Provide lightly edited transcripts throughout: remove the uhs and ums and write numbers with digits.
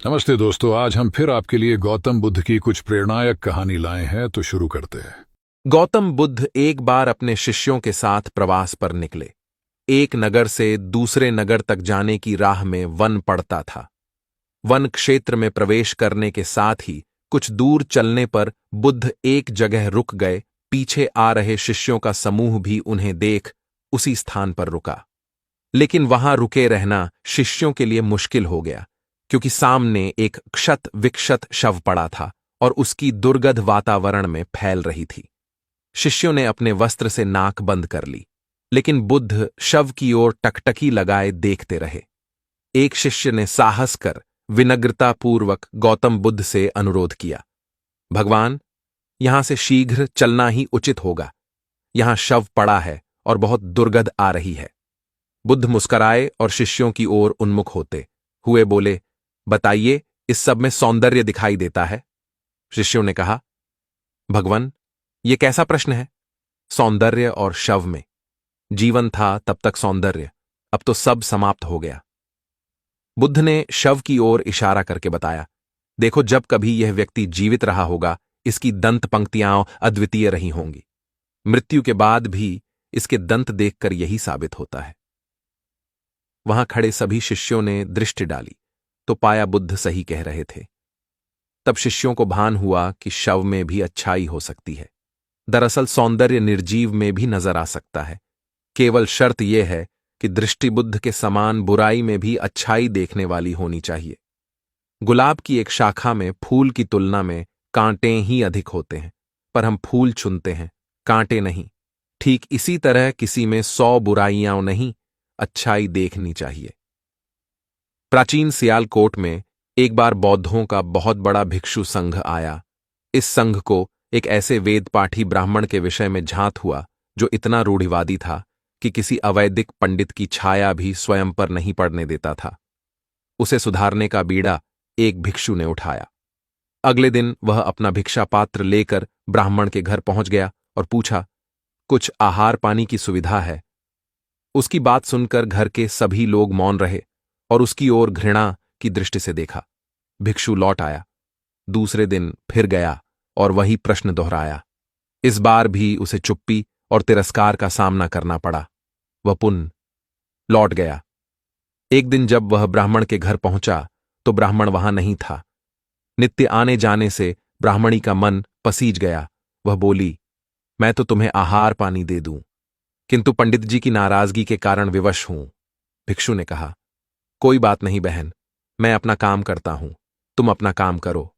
नमस्ते दोस्तों, आज हम फिर आपके लिए गौतम बुद्ध की कुछ प्रेरणादायक कहानी लाए हैं, तो शुरू करते हैं। गौतम बुद्ध एक बार अपने शिष्यों के साथ प्रवास पर निकले। एक नगर से दूसरे नगर तक जाने की राह में वन पड़ता था। वन क्षेत्र में प्रवेश करने के साथ ही कुछ दूर चलने पर बुद्ध एक जगह रुक गए। पीछे आ रहे शिष्यों का समूह भी उन्हें देख उसी स्थान पर रुका। लेकिन वहां रुके रहना शिष्यों के लिए मुश्किल हो गया, क्योंकि सामने एक क्षत विक्षत शव पड़ा था और उसकी दुर्गंध वातावरण में फैल रही थी। शिष्यों ने अपने वस्त्र से नाक बंद कर ली, लेकिन बुद्ध शव की ओर टकटकी लगाए देखते रहे। एक शिष्य ने साहस कर विनम्रतापूर्वक गौतम बुद्ध से अनुरोध किया, भगवान, यहां से शीघ्र चलना ही उचित होगा। यहां शव पड़ा है और बहुत दुर्गंध आ रही है। बुद्ध मुस्कुराए और शिष्यों की ओर उन्मुख होते हुए बोले, बताइए, इस सब में सौंदर्य दिखाई देता है? शिष्यों ने कहा, भगवान, यह कैसा प्रश्न है? सौंदर्य और शव में जीवन था तब तक सौंदर्य, अब तो सब समाप्त हो गया। बुद्ध ने शव की ओर इशारा करके बताया, देखो, जब कभी यह व्यक्ति जीवित रहा होगा, इसकी दंत पंक्तियां अद्वितीय रही होंगी। मृत्यु के बाद भी इसके दंत देखकर यही साबित होता है। वहां खड़े सभी शिष्यों ने दृष्टि डाली तो पाया बुद्ध सही कह रहे थे। तब शिष्यों को भान हुआ कि शव में भी अच्छाई हो सकती है। दरअसल सौंदर्य निर्जीव में भी नजर आ सकता है। केवल शर्त यह है कि दृष्टि बुद्ध के समान बुराई में भी अच्छाई देखने वाली होनी चाहिए। गुलाब की एक शाखा में फूल की तुलना में कांटे ही अधिक होते हैं, पर हम फूल चुनते हैं, कांटे नहीं। ठीक इसी तरह किसी में 100 बुराइयां नहीं, अच्छाई देखनी चाहिए। प्राचीन सियालकोट में एक बार बौद्धों का बहुत बड़ा भिक्षु संघ आया। इस संघ को एक ऐसे वेद पाठी ब्राह्मण के विषय में झांत हुआ जो इतना रूढ़िवादी था कि किसी अवैदिक पंडित की छाया भी स्वयं पर नहीं पड़ने देता था। उसे सुधारने का बीड़ा एक भिक्षु ने उठाया। अगले दिन वह अपना भिक्षा पात्र लेकर ब्राह्मण के घर पहुंच गया और पूछा, कुछ आहार पानी की सुविधा है? उसकी बात सुनकर घर के सभी लोग मौन रहे और उसकी ओर घृणा की दृष्टि से देखा। भिक्षु लौट आया। दूसरे दिन फिर गया और वही प्रश्न दोहराया। इस बार भी उसे चुप्पी और तिरस्कार का सामना करना पड़ा। वह पुनः लौट गया। एक दिन जब वह ब्राह्मण के घर पहुंचा तो ब्राह्मण वहां नहीं था। नित्य आने जाने से ब्राह्मणी का मन पसीज गया। वह बोली, मैं तो तुम्हें आहार पानी दे दूं, किंतु पंडित जी की नाराजगी के कारण विवश हूं। भिक्षु ने कहा, कोई बात नहीं बहन, मैं अपना काम करता हूं, तुम अपना काम करो।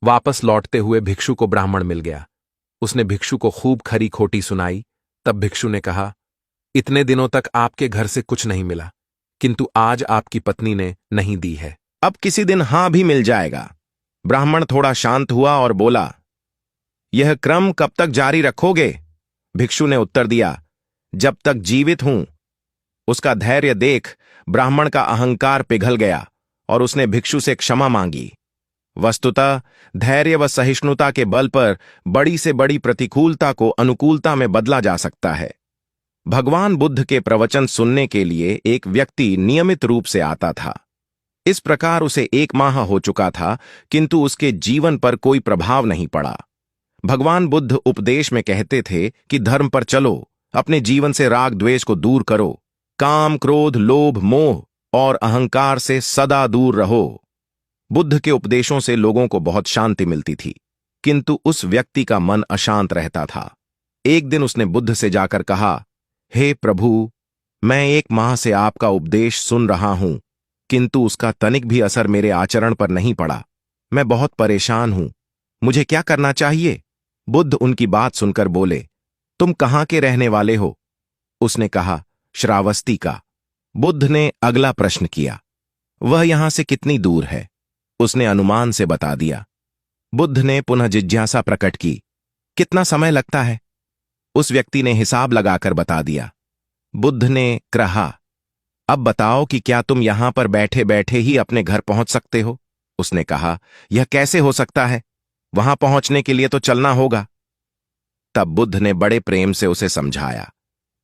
वापस लौटते हुए भिक्षु को ब्राह्मण मिल गया। उसने भिक्षु को खूब खरी खोटी सुनाई। तब भिक्षु ने कहा, इतने दिनों तक आपके घर से कुछ नहीं मिला, किंतु आज आपकी पत्नी ने नहीं दी है, अब किसी दिन हां भी मिल जाएगा। ब्राह्मण थोड़ा शांत हुआ और बोला, यह क्रम कब तक जारी रखोगे? भिक्षु ने उत्तर दिया, जब तक जीवित हूं। उसका धैर्य देख ब्राह्मण का अहंकार पिघल गया और उसने भिक्षु से क्षमा मांगी। वस्तुतः धैर्य व सहिष्णुता के बल पर बड़ी से बड़ी प्रतिकूलता को अनुकूलता में बदला जा सकता है। भगवान बुद्ध के प्रवचन सुनने के लिए एक व्यक्ति नियमित रूप से आता था। इस प्रकार उसे 1 माह हो चुका था, किंतु उसके जीवन पर कोई प्रभाव नहीं पड़ा। भगवान बुद्ध उपदेश में कहते थे कि धर्म पर चलो, अपने जीवन से राग द्वेष को दूर करो, काम क्रोध लोभ मोह और अहंकार से सदा दूर रहो। बुद्ध के उपदेशों से लोगों को बहुत शांति मिलती थी, किंतु उस व्यक्ति का मन अशांत रहता था। एक दिन उसने बुद्ध से जाकर कहा, हे प्रभु, मैं 1 माह से आपका उपदेश सुन रहा हूं, किंतु उसका तनिक भी असर मेरे आचरण पर नहीं पड़ा। मैं बहुत परेशान हूं, मुझे क्या करना चाहिए? बुद्ध उनकी बात सुनकर बोले, तुम कहां के रहने वाले हो? उसने कहा, श्रावस्ती का। बुद्ध ने अगला प्रश्न किया, वह यहां से कितनी दूर है? उसने अनुमान से बता दिया। बुद्ध ने पुनः जिज्ञासा प्रकट की, कितना समय लगता है? उस व्यक्ति ने हिसाब लगाकर बता दिया। बुद्ध ने कहा, अब बताओ कि क्या तुम यहां पर बैठे बैठे ही अपने घर पहुंच सकते हो? उसने कहा, यह कैसे हो सकता है? वहां पहुंचने के लिए तो चलना होगा। तब बुद्ध ने बड़े प्रेम से उसे समझाया,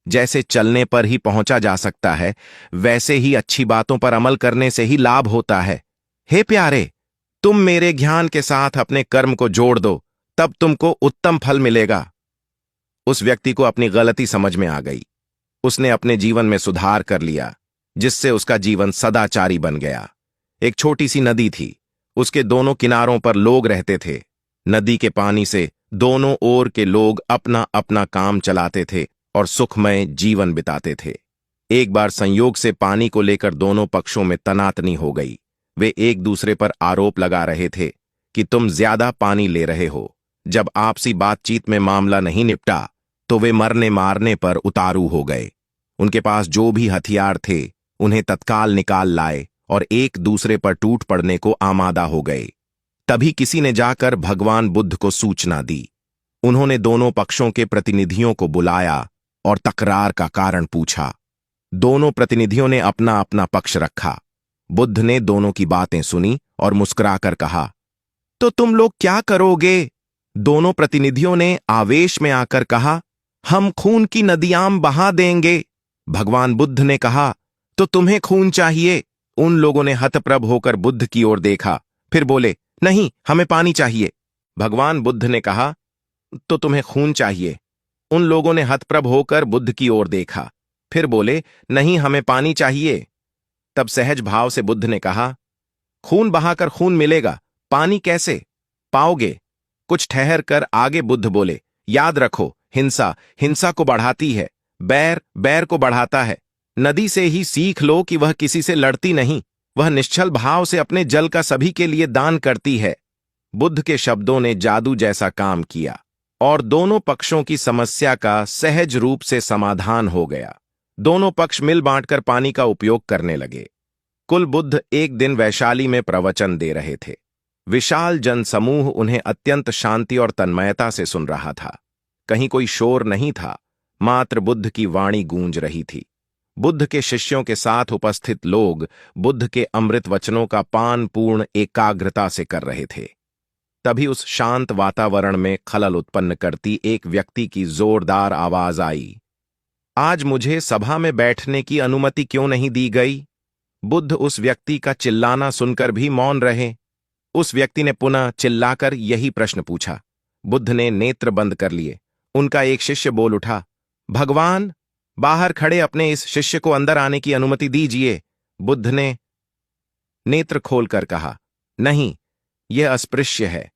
जैसे चलने पर ही पहुंचा जा सकता है, वैसे ही अच्छी बातों पर अमल करने से ही लाभ होता है। हे प्यारे, तुम मेरे ज्ञान के साथ अपने कर्म को जोड़ दो, तब तुमको उत्तम फल मिलेगा। उस व्यक्ति को अपनी गलती समझ में आ गई। उसने अपने जीवन में सुधार कर लिया, जिससे उसका जीवन सदाचारी बन गया। एक छोटी सी नदी थी। उसके दोनों किनारों पर लोग रहते थे। नदी के पानी से दोनों ओर के लोग अपना अपना काम चलाते थे और सुखमय जीवन बिताते थे। एक बार संयोग से पानी को लेकर दोनों पक्षों में तनातनी हो गई। वे एक दूसरे पर आरोप लगा रहे थे कि तुम ज्यादा पानी ले रहे हो। जब आपसी बातचीत में मामला नहीं निपटा तो वे मरने मारने पर उतारू हो गए। उनके पास जो भी हथियार थे उन्हें तत्काल निकाल लाए और एक दूसरे पर टूट पड़ने को आमादा हो गए। तभी किसी ने जाकर भगवान बुद्ध को सूचना दी। उन्होंने दोनों पक्षों के प्रतिनिधियों को बुलाया और तकरार का कारण पूछा। दोनों प्रतिनिधियों ने अपना अपना पक्ष रखा। बुद्ध ने दोनों की बातें सुनी और मुस्कुराकर कहा, तो तुम लोग क्या करोगे? दोनों प्रतिनिधियों ने आवेश में आकर कहा, हम खून की नदियां बहा देंगे। भगवान बुद्ध ने कहा, तो तुम्हें खून चाहिए? उन लोगों ने हतप्रभ होकर बुद्ध की ओर देखा, फिर बोले, नहीं, हमें पानी चाहिए। भगवान बुद्ध ने कहा, तो तुम्हें खून चाहिए? उन लोगों ने हतप्रभ होकर बुद्ध की ओर देखा, फिर बोले, नहीं, हमें पानी चाहिए। तब सहज भाव से बुद्ध ने कहा, खून बहाकर खून मिलेगा, पानी कैसे पाओगे? कुछ ठहर कर आगे बुद्ध बोले, याद रखो, हिंसा हिंसा को बढ़ाती है, बैर बैर को बढ़ाता है। नदी से ही सीख लो कि वह किसी से लड़ती नहीं, वह निश्चल भाव से अपने जल का सभी के लिए दान करती है। बुद्ध के शब्दों ने जादू जैसा काम किया और दोनों पक्षों की समस्या का सहज रूप से समाधान हो गया। दोनों पक्ष मिल बांटकर पानी का उपयोग करने लगे। कुल बुद्ध एक दिन वैशाली में प्रवचन दे रहे थे। विशाल जनसमूह उन्हें अत्यंत शांति और तन्मयता से सुन रहा था। कहीं कोई शोर नहीं था, मात्र बुद्ध की वाणी गूंज रही थी। बुद्ध के शिष्यों के साथ उपस्थित लोग बुद्ध के अमृत वचनों का पान पूर्ण एकाग्रता से कर रहे थे। तभी उस शांत वातावरण में खलल उत्पन्न करती एक व्यक्ति की जोरदार आवाज आई, आज मुझे सभा में बैठने की अनुमति क्यों नहीं दी गई? बुद्ध उस व्यक्ति का चिल्लाना सुनकर भी मौन रहे। उस व्यक्ति ने पुनः चिल्लाकर यही प्रश्न पूछा। बुद्ध ने नेत्र बंद कर लिए। उनका एक शिष्य बोल उठा, भगवान, बाहर खड़े अपने इस शिष्य को अंदर आने की अनुमति दीजिए। बुद्ध ने नेत्र खोलकर कहा, नहीं, यह अस्पृश्य है।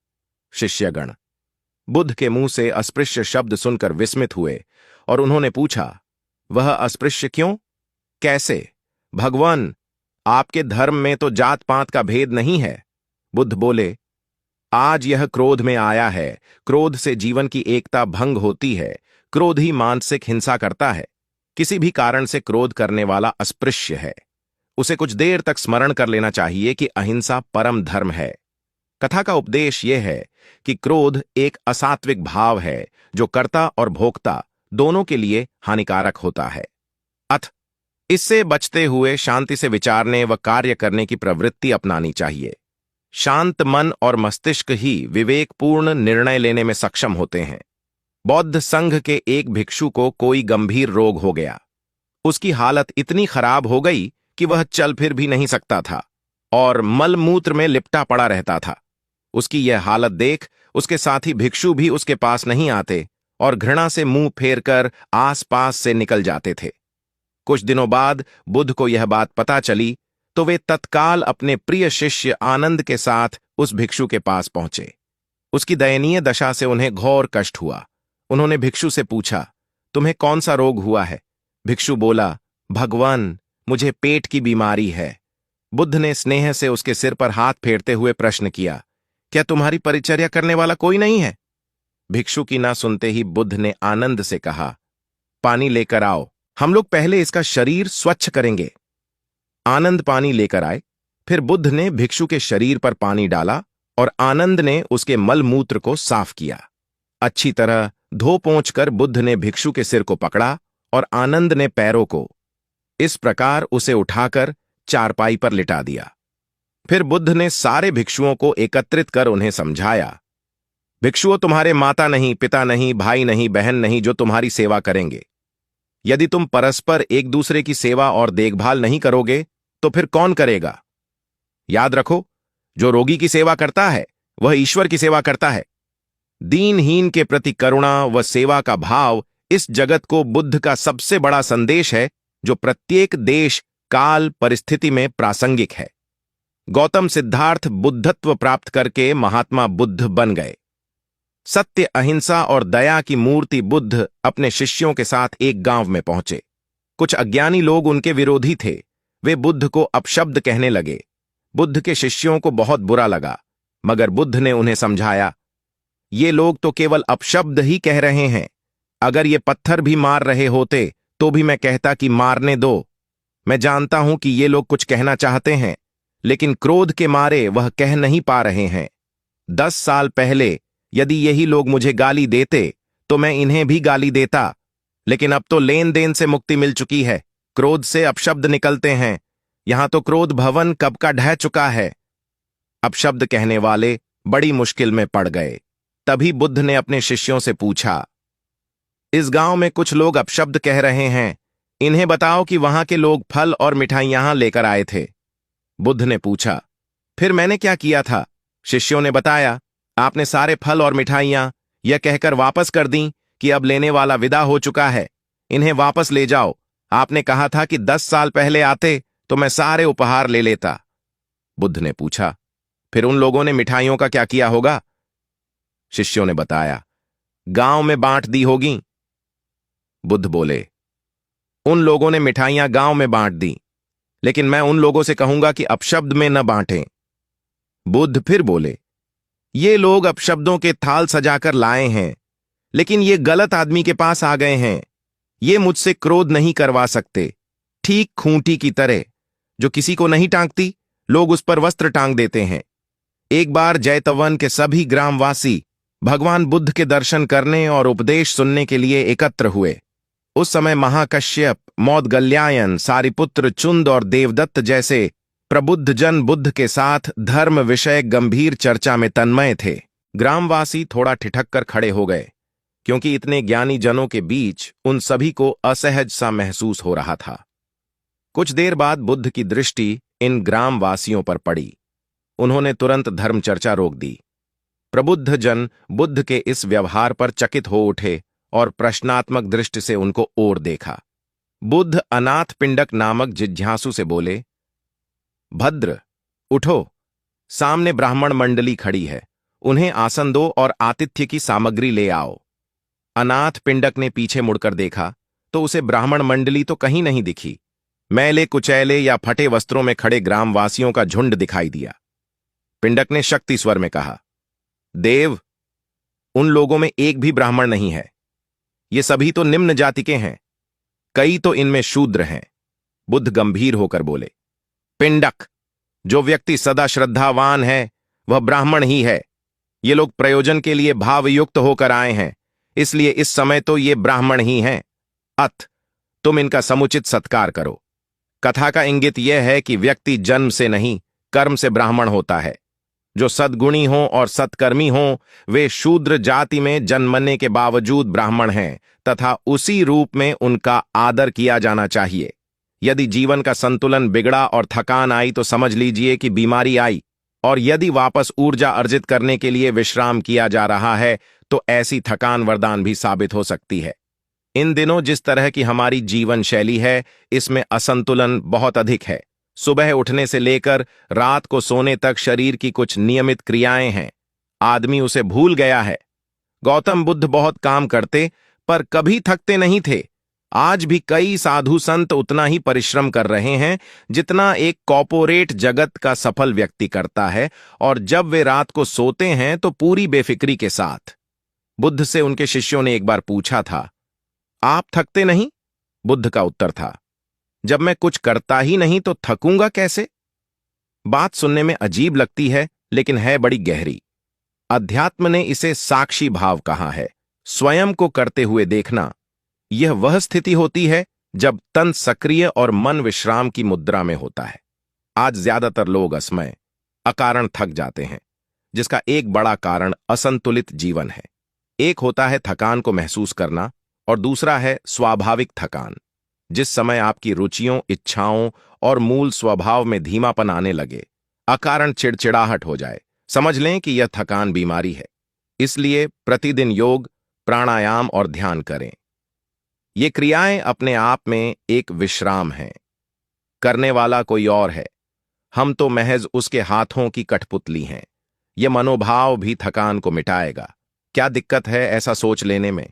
शिष्यगण बुद्ध के मुंह से अस्पृश्य शब्द सुनकर विस्मित हुए और उन्होंने पूछा, वह अस्पृश्य क्यों? कैसे? भगवान, आपके धर्म में तो जात पात का भेद नहीं है। बुद्ध बोले, आज यह क्रोध में आया है। क्रोध से जीवन की एकता भंग होती है। क्रोध ही मानसिक हिंसा करता है। किसी भी कारण से क्रोध करने वाला अस्पृश्य है। उसे कुछ देर तक स्मरण कर लेना चाहिए कि अहिंसा परम धर्म है। कथा का उपदेश यह है कि क्रोध एक असात्विक भाव है जो कर्ता और भोक्ता दोनों के लिए हानिकारक होता है। इससे बचते हुए शांति से विचारने व कार्य करने की प्रवृत्ति अपनानी चाहिए। शांत मन और मस्तिष्क ही विवेकपूर्ण निर्णय लेने में सक्षम होते हैं। बौद्ध संघ के एक भिक्षु को कोई गंभीर रोग हो गया। उसकी हालत इतनी खराब हो गई कि वह चल फिर भी नहीं सकता था और मलमूत्र में लिपटा पड़ा रहता था। उसकी यह हालत देख उसके साथी भिक्षु भी उसके पास नहीं आते और घृणा से मुंह फेरकर आसपास से निकल जाते थे। कुछ दिनों बाद बुद्ध को यह बात पता चली तो वे तत्काल अपने प्रिय शिष्य आनंद के साथ उस भिक्षु के पास पहुंचे। उसकी दयनीय दशा से उन्हें घोर कष्ट हुआ। उन्होंने भिक्षु से पूछा, तुम्हें कौन सा रोग हुआ है? भिक्षु बोला, भगवान, मुझे पेट की बीमारी है। बुद्ध ने स्नेह से उसके सिर पर हाथ फेरते हुए प्रश्न किया, क्या तुम्हारी परिचर्या करने वाला कोई नहीं है? भिक्षु की ना सुनते ही बुद्ध ने आनंद से कहा, पानी लेकर आओ, हम लोग पहले इसका शरीर स्वच्छ करेंगे। आनंद पानी लेकर आए। फिर बुद्ध ने भिक्षु के शरीर पर पानी डाला और आनंद ने उसके मलमूत्र को साफ किया। अच्छी तरह धो पोंछ कर बुद्ध ने भिक्षु के सिर को पकड़ा और आनंद ने पैरों को। इस प्रकार उसे उठाकर चारपाई पर लिटा दिया। फिर बुद्ध ने सारे भिक्षुओं को एकत्रित कर उन्हें समझाया, भिक्षुओं, तुम्हारे माता नहीं, पिता नहीं, भाई नहीं, बहन नहीं जो तुम्हारी सेवा करेंगे। यदि तुम परस्पर एक दूसरे की सेवा और देखभाल नहीं करोगे तो फिर कौन करेगा? याद रखो, जो रोगी की सेवा करता है वह ईश्वर की सेवा करता है। दीनहीन के प्रति करुणा व सेवा का भाव इस जगत को बुद्ध का सबसे बड़ा संदेश है, जो प्रत्येक देश काल परिस्थिति में प्रासंगिक है। गौतम सिद्धार्थ बुद्धत्व प्राप्त करके महात्मा बुद्ध बन गए। सत्य, अहिंसा और दया की मूर्ति बुद्ध अपने शिष्यों के साथ एक गांव में पहुंचे। कुछ अज्ञानी लोग उनके विरोधी थे। वे बुद्ध को अपशब्द कहने लगे। बुद्ध के शिष्यों को बहुत बुरा लगा, मगर बुद्ध ने उन्हें समझाया, ये लोग तो केवल अपशब्द ही कह रहे हैं। अगर ये पत्थर भी मार रहे होते तो भी मैं कहता कि मारने दो। मैं जानता हूं कि ये लोग कुछ कहना चाहते हैं, लेकिन क्रोध के मारे वह कह नहीं पा रहे हैं। 10 साल पहले यदि यही लोग मुझे गाली देते तो मैं इन्हें भी गाली देता, लेकिन अब तो लेन देन से मुक्ति मिल चुकी है। क्रोध से अपशब्द निकलते हैं। यहां तो क्रोध भवन कब का ढह चुका है। अपशब्द कहने वाले बड़ी मुश्किल में पड़ गए। तभी बुद्ध ने अपने शिष्यों से पूछा, इस गांव में कुछ लोग अपशब्द कह रहे हैं, इन्हें बताओ कि वहां के लोग फल और मिठाइयां लेकर आए थे। बुद्ध ने पूछा, फिर मैंने क्या किया था? शिष्यों ने बताया, आपने सारे फल और मिठाइयां यह कहकर वापस कर दी कि अब लेने वाला विदा हो चुका है, इन्हें वापस ले जाओ। आपने कहा था कि 10 साल पहले आते तो मैं सारे उपहार ले लेता। बुद्ध ने पूछा, फिर उन लोगों ने मिठाइयों का क्या किया होगा? शिष्यों ने बताया, गांव में बांट दी होगी। बुद्ध बोले, उन लोगों ने मिठाइयां गांव में बांट दी, लेकिन मैं उन लोगों से कहूंगा कि अपशब्द में न बांटें। बुद्ध फिर बोले, ये लोग अपशब्दों के थाल सजाकर लाए हैं, लेकिन ये गलत आदमी के पास आ गए हैं। ये मुझसे क्रोध नहीं करवा सकते। ठीक खूंटी की तरह जो किसी को नहीं टांगती, लोग उस पर वस्त्र टांग देते हैं। एक बार जैतवन के सभी ग्रामवासी भगवान बुद्ध के दर्शन करने और उपदेश सुनने के लिए एकत्र हुए। उस समय महाकश्यप, मौदगल्यायन, सारिपुत्र, चुंद और देवदत्त जैसे प्रबुद्ध जन बुद्ध के साथ धर्म विषय गंभीर चर्चा में तन्मय थे। ग्रामवासी थोड़ा ठिठक कर खड़े हो गए, क्योंकि इतने ज्ञानी जनों के बीच उन सभी को असहज सा महसूस हो रहा था। कुछ देर बाद बुद्ध की दृष्टि इन ग्रामवासियों पर पड़ी। उन्होंने तुरंत धर्म चर्चा रोक दी। प्रबुद्ध जन बुद्ध के इस व्यवहार पर चकित हो उठे और प्रश्नात्मक दृष्टि से उनको ओर देखा। बुद्ध अनाथ पिंडक नामक जिज्ञासु से बोले, भद्र, उठो, सामने ब्राह्मण मंडली खड़ी है, उन्हें आसन दो और आतिथ्य की सामग्री ले आओ। अनाथ पिंडक ने पीछे मुड़कर देखा तो उसे ब्राह्मण मंडली तो कहीं नहीं दिखी। मैले कुचैले या फटे वस्त्रों में खड़े ग्रामवासियों का झुंड दिखाई दिया। पिंडक ने शक्ति स्वर में कहा, देव, उन लोगों में एक भी ब्राह्मण नहीं है। ये सभी तो निम्न जाति के हैं, कई तो इनमें शूद्र हैं। बुद्ध गंभीर होकर बोले, पिंडक, जो व्यक्ति सदा श्रद्धावान है वह ब्राह्मण ही है। ये लोग प्रयोजन के लिए भावयुक्त होकर आए हैं, इसलिए इस समय तो ये ब्राह्मण ही हैं। अथ तुम इनका समुचित सत्कार करो। कथा का इंगित यह है कि व्यक्ति जन्म से नहीं, कर्म से ब्राह्मण होता है। जो सद्गुणी हों और सत्कर्मी हों, वे शूद्र जाति में जन्मने के बावजूद ब्राह्मण हैं तथा उसी रूप में उनका आदर किया जाना चाहिए। यदि जीवन का संतुलन बिगड़ा और थकान आई तो समझ लीजिए कि बीमारी आई, और यदि वापस ऊर्जा अर्जित करने के लिए विश्राम किया जा रहा है तो ऐसी थकान वरदान भी साबित हो सकती है। इन दिनों जिस तरह की हमारी जीवन शैली है, इसमें असंतुलन बहुत अधिक है। सुबह उठने से लेकर रात को सोने तक शरीर की कुछ नियमित क्रियाएं हैं, आदमी उसे भूल गया है। गौतम बुद्ध बहुत काम करते पर कभी थकते नहीं थे। आज भी कई साधु संत उतना ही परिश्रम कर रहे हैं जितना एक कॉर्पोरेट जगत का सफल व्यक्ति करता है, और जब वे रात को सोते हैं तो पूरी बेफिक्री के साथ। बुद्ध से उनके शिष्यों ने एक बार पूछा था, आप थकते नहीं? बुद्ध का उत्तर था, जब मैं कुछ करता ही नहीं तो थकूंगा कैसे? बात सुनने में अजीब लगती है, लेकिन है बड़ी गहरी। अध्यात्म ने इसे साक्षी भाव कहा है। स्वयं को करते हुए देखना, यह वह स्थिति होती है जब तन सक्रिय और मन विश्राम की मुद्रा में होता है। आज ज्यादातर लोग असमय, अकारण थक जाते हैं, जिसका एक बड़ा कारण असंतुलित जीवन है। एक होता है थकान को महसूस करना और दूसरा है स्वाभाविक थकान। जिस समय आपकी रुचियों, इच्छाओं और मूल स्वभाव में धीमापन आने लगे, अकारण चिड़चिड़ाहट हो जाए, समझ लें कि यह थकान बीमारी है। इसलिए प्रतिदिन योग, प्राणायाम और ध्यान करें। ये क्रियाएं अपने आप में एक विश्राम हैं। करने वाला कोई और है, हम तो महज उसके हाथों की कठपुतली हैं। यह मनोभाव भी थकान को मिटाएगा। क्या दिक्कत है ऐसा सोच लेने में?